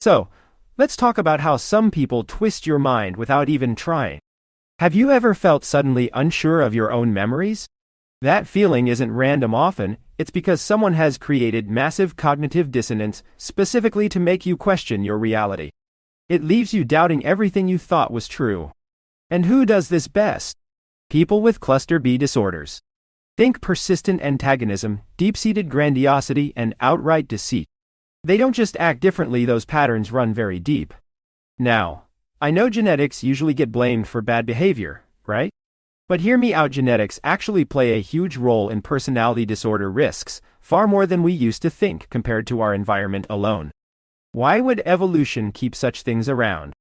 So, let's talk about how some people twist your mind without even trying. Have you ever felt suddenly unsure of your own memories? That feeling isn't random often, it's because someone has created massive cognitive dissonance specifically to make you question your reality. It leaves you doubting everything you thought was true. And who does this best? People with cluster B disorders. Think persistent antagonism, deep-seated grandiosity, and outright deceit. They don't just act differently, those patterns run very deep. Now, I know genetics usually get blamed for bad behavior, right? But hear me out, genetics actually play a huge role in personality disorder risks, far more than we used to think compared to our environment alone. Why would evolution keep such things around?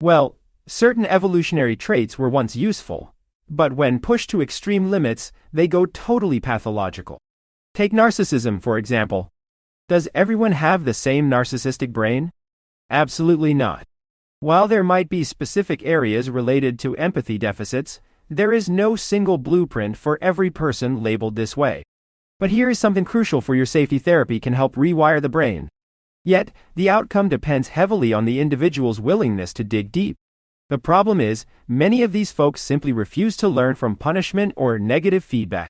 Well, certain evolutionary traits were once useful, but when pushed to extreme limits, they go totally pathological. Take narcissism, for example. Does everyone have the same narcissistic brain? Absolutely not. While there might be specific areas related to empathy deficits, there is no single blueprint for every person labeled this way. But here is something crucial for your safety: therapy can help rewire the brain. Yet, the outcome depends heavily on the individual's willingness to dig deep. The problem is, many of these folks simply refuse to learn from punishment or negative feedback.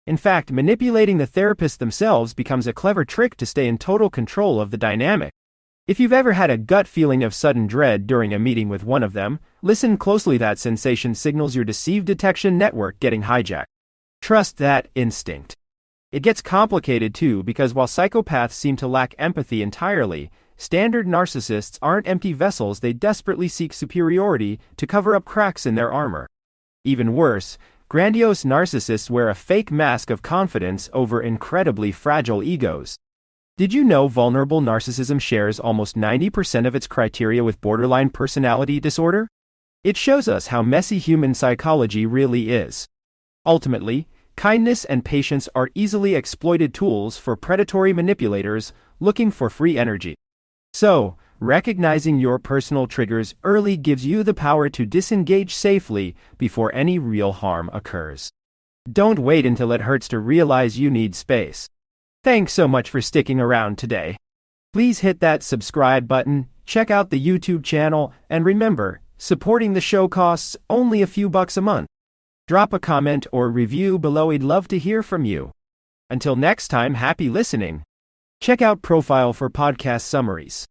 In fact, manipulating the therapist themselves becomes a clever trick to stay in total control of the dynamic. If you've ever had a gut feeling of sudden dread during a meeting with one of them, listen closely. That sensation signals your deceived detection network getting hijacked. Trust that instinct. It gets complicated too, because while psychopaths seem to lack empathy entirely, standard narcissists aren't empty vessels. They desperately seek superiority to cover up cracks in their armor. Even worse, grandiose narcissists wear a fake mask of confidence over incredibly fragile egos. Did you know vulnerable narcissism shares almost 90% of its criteria with borderline personality disorder? It shows us how messy human psychology really is. Ultimately, kindness and patience are easily exploited tools for predatory manipulators looking for free energy. So, recognizing your personal triggers early gives you the power to disengage safely before any real harm occurs. Don't wait until it hurts to realize you need space. Thanks so much for sticking around today. Please hit that subscribe button, check out the YouTube channel, and remember, supporting the show costs only a few bucks a month. Drop a comment or review below. We'd love to hear from you. Until next time, happy listening. Check out Profile for podcast summaries.